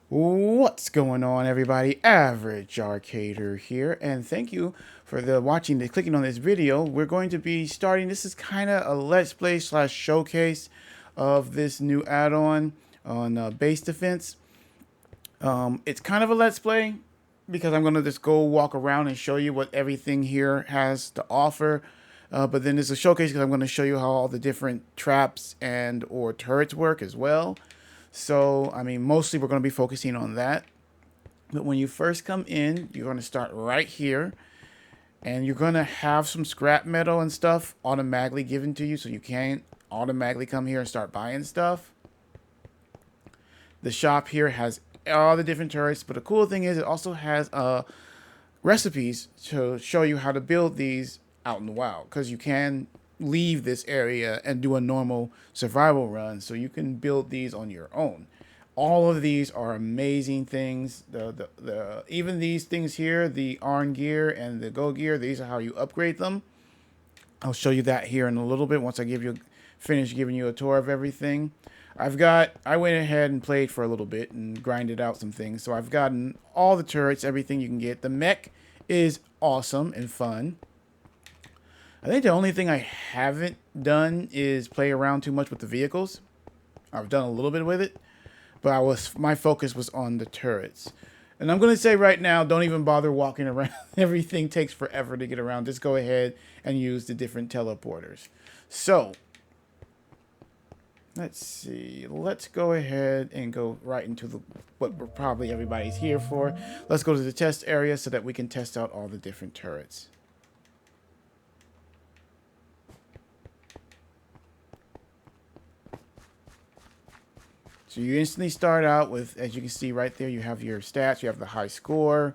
What's going on, everybody? Average Arcader here, and thank you for clicking on this video. We're going to be starting. This is kind of a let's play slash showcase of this new add-on on base defense. It's kind of a let's play because I'm going to just go walk around and show you what everything here has to offer. But then there's a showcase because I'm going to show you how all the different traps and or turrets work as well. So, I mean, mostly we're going to be focusing on that. But when you first come in, you're going to start right here. And you're going to have some scrap metal and stuff automatically given to you. So you can't automatically come here and start buying stuff. The shop here has all the different turrets. But the cool thing is it also has recipes to show you how to build these out in the wild. Because you can leave this area and do a normal survival run, so you can build these on your own. All of these are amazing things. Even these things here, the Arn gear and the Go gear, these are how you upgrade them. I'll show you that here in a little bit once I finish giving you a tour of everything. I went ahead and played for a little bit and grinded out some things, so I've gotten all the turrets, everything you can get. The mech is awesome and fun. I think the only thing I haven't done is play around too much with the vehicles. I've done a little bit with it, but my focus was on the turrets. And I'm going to say right now, don't even bother walking around. Everything takes forever to get around. Just go ahead and use the different teleporters. So, let's see. Let's go ahead and go right into what probably everybody's here for. Let's go to the test area so that we can test out all the different turrets. So you instantly start out with, as you can see right there, you have your stats, you have the high score.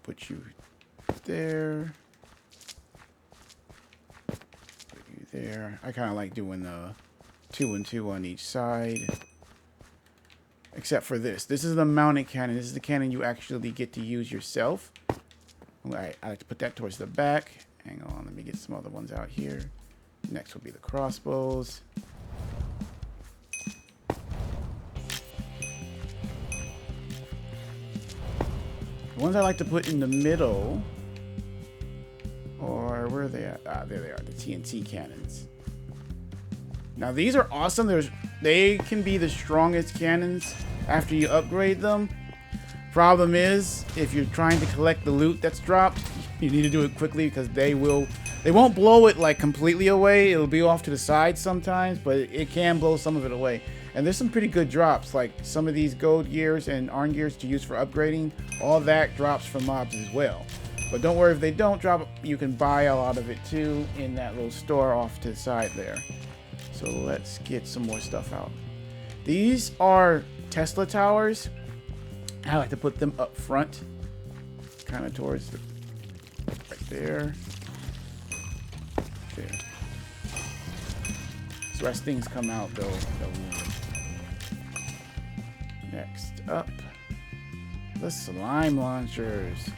Put you there. Put you there. I kind of like doing 2 and 2 on each side. Except for this. This is the mounted cannon. This is the cannon you actually get to use yourself. I like to put that towards the back. Hang on, let me get some other ones out here. Next will be the crossbows. The ones I like to put in the middle, or where are they at? Ah, there they are, the Tnt Cannons. Now these are awesome. They can be the strongest cannons after you upgrade them. Problem is, if you're trying to collect the loot that's dropped, you need to do it quickly because they won't blow it like completely away. It'll be off to the side sometimes, but it can blow some of it away. And there's some pretty good drops, like some of these gold gears and Arn gears to use for upgrading. All that drops from mobs as well. But don't worry, if they don't drop, you can buy a lot of it too in that little store off to the side there. So let's get some more stuff out. These are Tesla towers. I like to put them up front, kind of towards right there. There. So as things come out, they'll Next up, the slime launchers.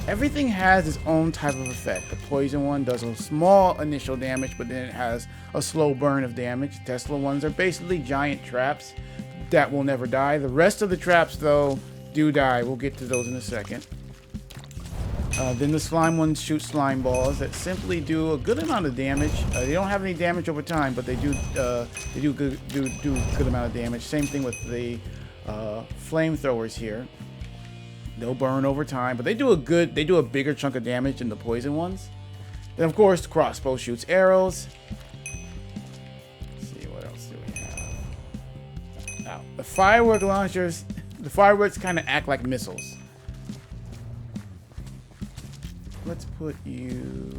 Everything has its own type of effect. The poison one does a small initial damage, but then it has a slow burn of damage. Tesla ones are basically giant traps that will never die. The rest of the traps, though, do die. We'll get to those in a second. Then the slime ones shoot slime balls that simply do a good amount of damage. They don't have any damage over time, but they do good amount of damage. Same thing with the flamethrowers here. They'll burn over time, but they do a bigger chunk of damage than the poison ones. Then of course the crossbow shoots arrows. Let's see, what else do we have? Now, the firework launchers, the fireworks kind of act like missiles. Let's put you...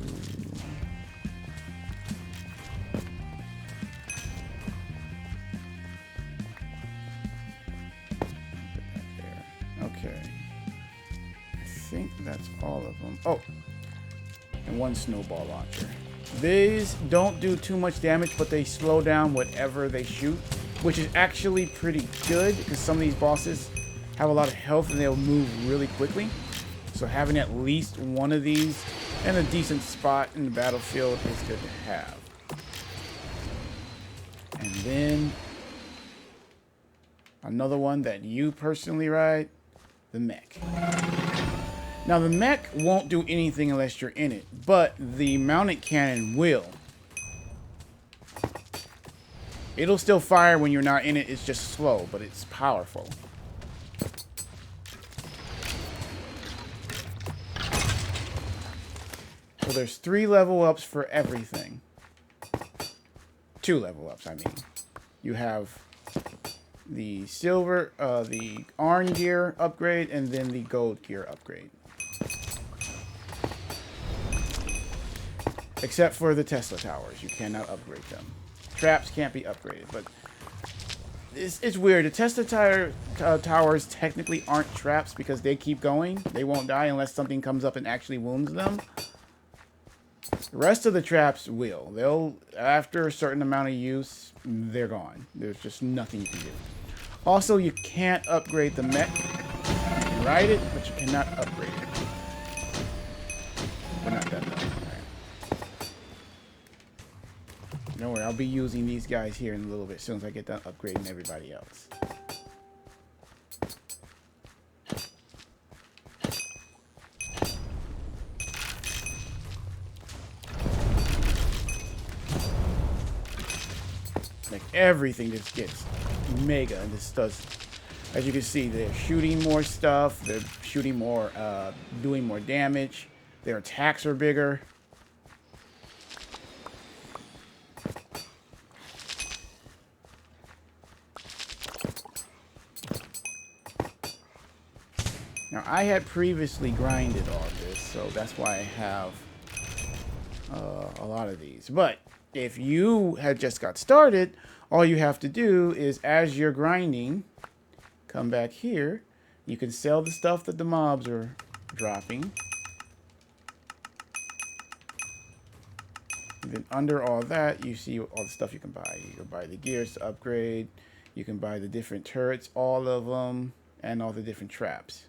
Okay. think that's all of them. Oh, and one Snowball Launcher. These don't do too much damage, but they slow down whatever they shoot, which is actually pretty good because some of these bosses have a lot of health and they'll move really quickly. So having at least one of these in a decent spot in the battlefield is good to have. And then another one that you personally ride, the mech. Now the mech won't do anything unless you're in it, but the mounted cannon will. It'll still fire when you're not in it, it's just slow, but it's powerful. So there's 3 level ups for everything. 2 level ups, I mean. You have the silver, the orange gear upgrade, and then the gold gear upgrade. Except for the Tesla towers, you cannot upgrade them. Traps can't be upgraded, but it's weird. The Tesla towers technically aren't traps because they keep going. They won't die unless something comes up and actually wounds them. The rest of the traps will. They'll, after a certain amount of use, they're gone. There's just nothing you can do. Also, you can't upgrade the mech. You can ride it, but you cannot upgrade it. We're not done though. Don't worry, I'll be using these guys here in a little bit as soon as I get done upgrading everybody else. Like everything just gets mega, and this does, as you can see, they're shooting more stuff, they're shooting more, doing more damage, their attacks are bigger. Now, I had previously grinded all this, so that's why I have a lot of these. But if you had just got started, all you have to do is, as you're grinding, come back here. You can sell the stuff that the mobs are dropping. And then under all that, you see all the stuff you can buy. You can buy the gears to upgrade. You can buy the different turrets, all of them, and all the different traps.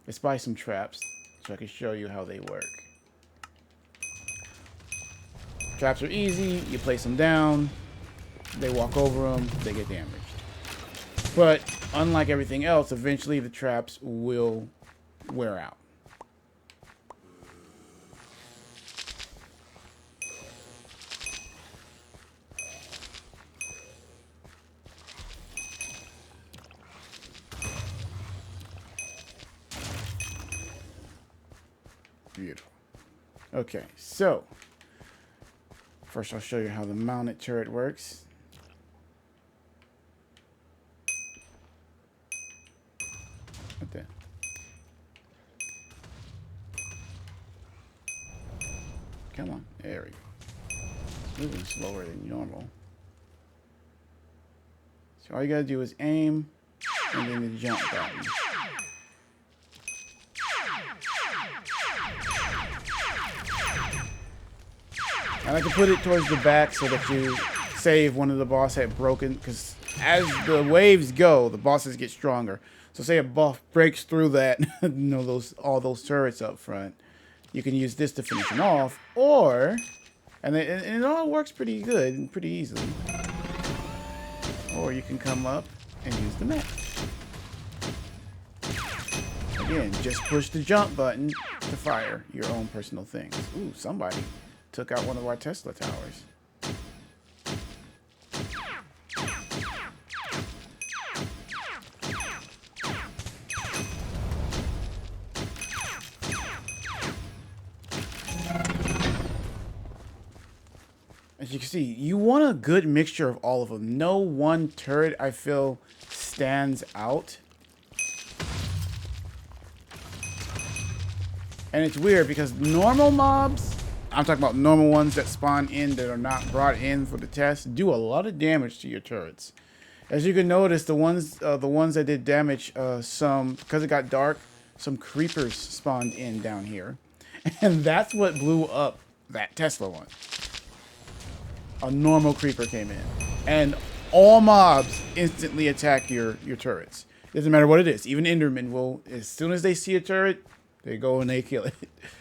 Let's buy some traps so I can show you how they work. Traps are easy. You place them down. They walk over them. They get damaged. But unlike everything else, eventually the traps will wear out. Beautiful. Okay, so first I'll show you how the mounted turret works. Like that. Come on, there we go. It's moving slower than normal. So all you gotta do is aim and then the jump button. I like to put it towards the back so that you save one of the boss had broken, because as the waves go, the bosses get stronger. So say a boss breaks through that, you know, all those turrets up front, you can use this to finish them off, or, and it all works pretty good and pretty easily. Or you can come up and use the mech. Again, just push the jump button to fire your own personal things. Ooh, somebody took out one of our Tesla towers. As you can see, you want a good mixture of all of them. No one turret, I feel, stands out. And it's weird because normal mobs, I'm talking about normal ones that spawn in that are not brought in for the test, do a lot of damage to your turrets. As you can notice, the ones that did damage some, because it got dark, some creepers spawned in down here. And that's what blew up that Tesla one. A normal creeper came in. And all mobs instantly attack your turrets. Doesn't matter what it is. Even Endermen will, as soon as they see a turret, they go and they kill it.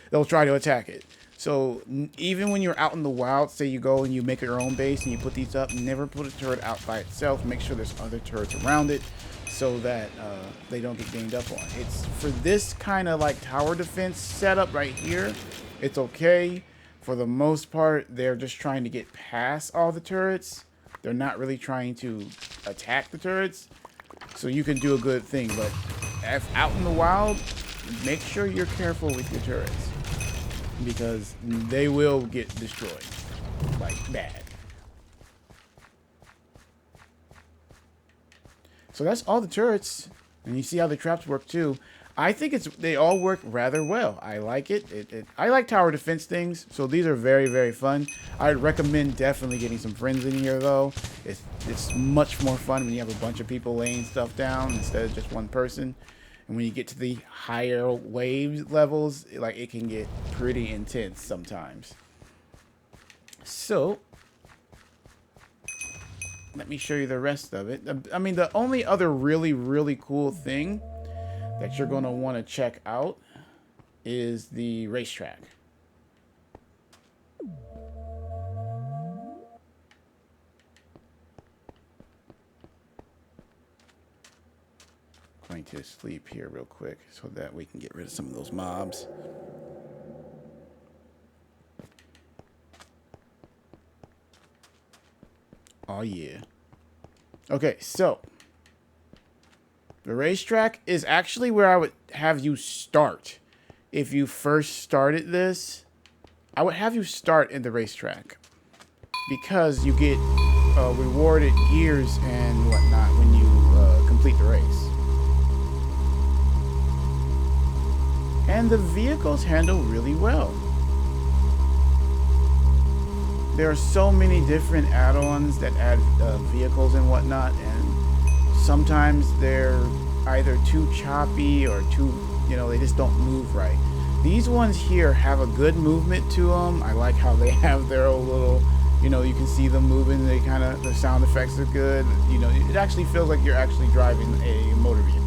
They'll try to attack it. So even when you're out in the wild, say you go and you make your own base and you put these up, never put a turret out by itself. Make sure there's other turrets around it so that they don't get ganged up on. It's for this kind of like tower defense setup right here. It's okay. For the most part, they're just trying to get past all the turrets. They're not really trying to attack the turrets. So you can do a good thing. But if out in the wild, make sure you're careful with your turrets, because they will get destroyed, like bad. So that's all the turrets, and you see how the traps work too. I think they all work rather well. I like it. I like tower defense things, so these are very, very fun. I'd recommend definitely getting some friends in here though. It's much more fun when you have a bunch of people laying stuff down instead of just one person. And when you get to the higher wave levels, like, it can get pretty intense sometimes. So let me show you the rest of it. I mean, the only other really, really cool thing that you're going to want to check out is the racetrack. Going to sleep here real quick so that we can get rid of some of those mobs. Oh yeah. Okay, so the racetrack is actually where I would have you start. If you first started this, I would have you start in the racetrack, because you get rewarded gears and whatnot when you complete the race. And the vehicles handle really well. There are so many different add-ons that add vehicles and whatnot, and sometimes they're either too choppy or too, they just don't move right. These ones here have a good movement to them. I like how they have their own little, you can see them moving. They the sound effects are good. It actually feels like you're actually driving a motor vehicle.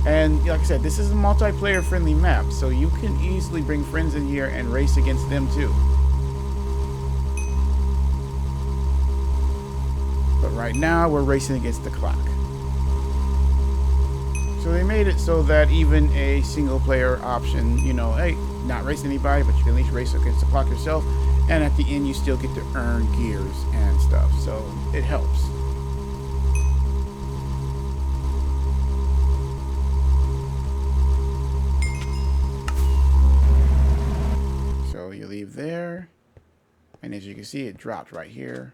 And like I said, this is a multiplayer friendly map, so you can easily bring friends in here and race against them too. But right now we're racing against the clock. So they made it so that even a single player option, hey, not racing anybody, but you can at least race against the clock yourself. And at the end you still get to earn gears and stuff, so it helps. There, and as you can see, it dropped right here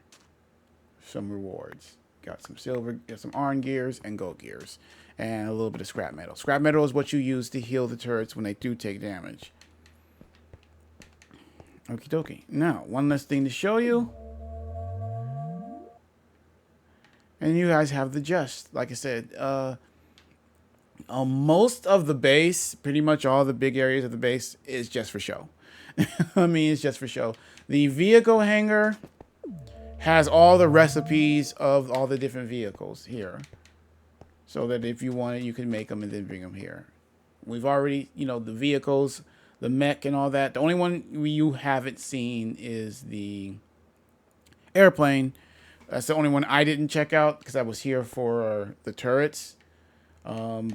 some rewards. Got some silver, got some iron gears and gold gears, and a little bit of scrap metal. Scrap metal is what you use to heal the turrets when they do take damage. Okie dokie. Now, one last thing to show you, and you guys have the just, like I said, most of the base, pretty much all the big areas of the base, is just for show. I mean, it's just for show. The vehicle hangar has all the recipes of all the different vehicles here, so that if you want it, you can make them and then bring them here. We've already, the vehicles, the mech and all that. The only one you haven't seen is the airplane. That's the only one I didn't check out because I was here for the turrets. I'm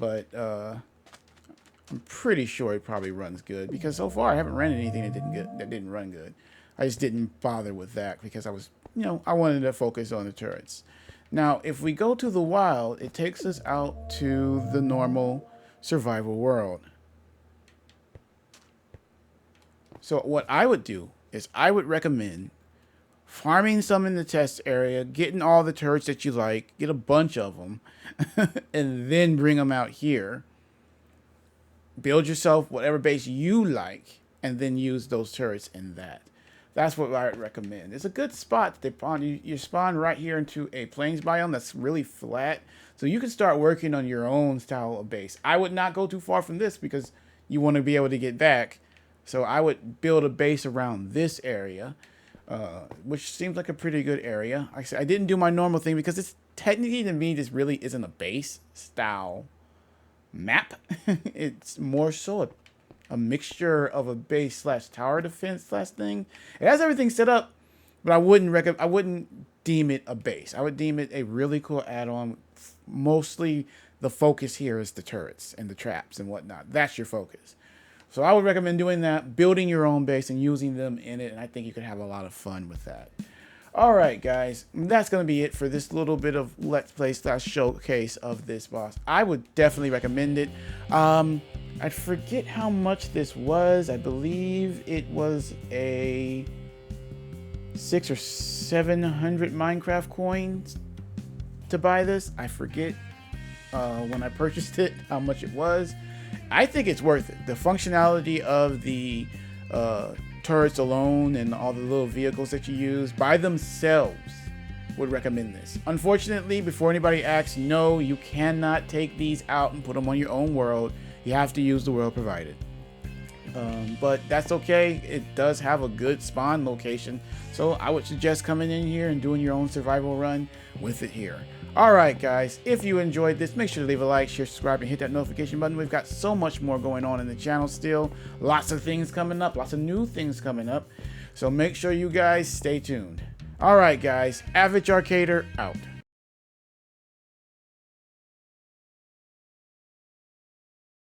pretty sure it probably runs good, because so far I haven't ran anything that didn't run good. I just didn't bother with that because I was, I wanted to focus on the turrets. Now, if we go to the wild, it takes us out to the normal survival world. So what I would do is I would recommend farming some in the test area, getting all the turrets that you like, get a bunch of them, and then bring them out here. Build yourself whatever base you like, and then use those turrets in that. That's what I would recommend. It's a good spot. You spawn right here into a plains biome that's really flat, So you can start working on your own style of base. I would not go too far from this because you want to be able to get back. So I would build a base around this area, which seems like a pretty good area. Like I said, I didn't do my normal thing because it's technically, to me, this really isn't a base style map. It's more so a mixture of a base slash tower defense slash thing. It has everything set up, but I wouldn't deem it a base. I would deem it a really cool add-on. Mostly the focus here is the turrets and the traps and whatnot. That's your focus. So I would recommend doing that, building your own base and using them in it, and I think you could have a lot of fun with that. Alright guys, that's going to be it for this little bit of Let's Play slash showcase of this boss. I would definitely recommend it. I forget how much this was. I believe it was a 600 or 700 Minecraft coins to buy this. I forget when I purchased it how much it was. I think it's worth it. The functionality of the turrets alone and all the little vehicles that you use by themselves would recommend this. Unfortunately, before anybody asks, no, you cannot take these out and put them on your own world. You have to use the world provided. But that's okay. It does have a good spawn location. So I would suggest coming in here and doing your own survival run with it here. Alright guys, if you enjoyed this, make sure to leave a like, share, subscribe, and hit that notification button. We've got so much more going on in the channel still. Lots of things coming up, lots of new things coming up. So make sure you guys stay tuned. Alright guys, Average Arcader out.